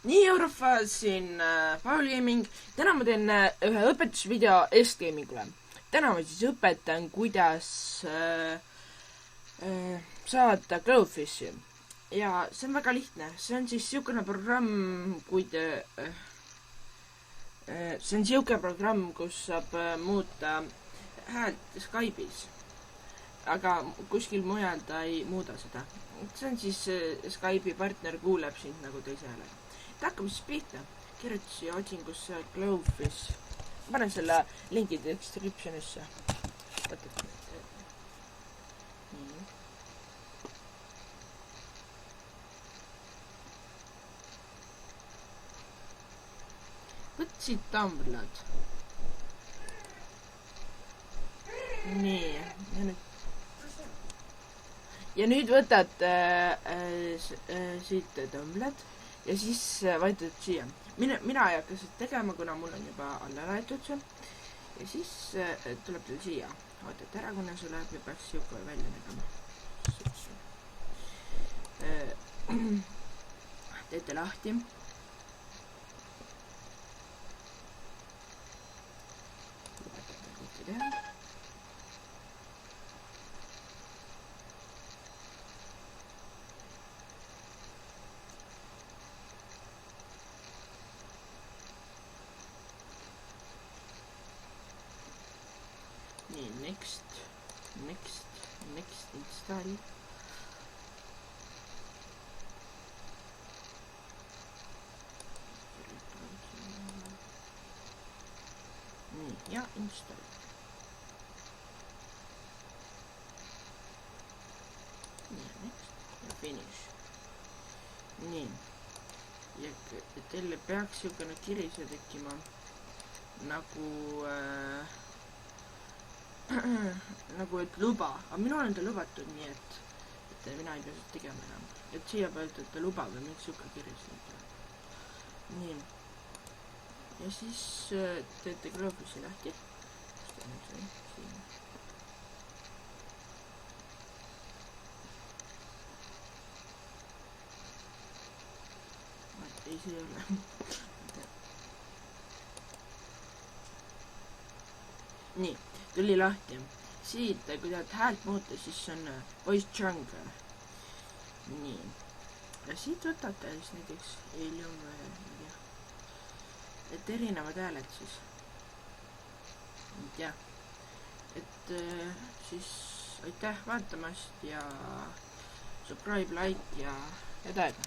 nii, Eurofas siin Paul Gaming. Täna ma teen ühe õpetusvideo S-Gamingule. Täna ma siis õpetan, kuidas saada Glowfishi. Ja see on väga lihtne. See on siis siukene programm, see on siuke programm, kus saab muuta häält Skype'is. Aga kuskil mujal ta ei muuda seda. See on siis Skype'i partner kuuleb sind nagu teise hääle. Hakkame siis pihta. Kirjuta siia otsingusse Glowfish. Ma panen selle linki descriptionisse. Nii. Võt siit tamblad. Nii. Ja nüüd võtad siit tamblad. Ja siis vajutad siia. Mina ei hakka seda tegema, kuna mul on juba alla laetud see. Ja siis tuleb teil siia. Vaatate ära, kuna see läheb ja peaks siuke välja nägema. Teete lahti. Võtate teha. Nii, next install. Nii, ja install. Nii, next ja finish. Nii. Ja teile peaks siukene kiri see tekkima nagu et luba, aga minul on ta lubatud, nii et mina ei pea seda tegema enam. Et siia pealt, et ta lubab ja miks siuke kiri siin. Nii. Ja siis teete Glowfishi lahti. Siin. Ei, see ei ole. Nii. Tuli lahti. Siit, kui tahad häält muuta, siis on voice changer. Nii. Ja siit võtate siis näiteks Helium või et erinevad hääled siis. Ja. Et siis aitäh vaatamast ja subscribe, like ja taega.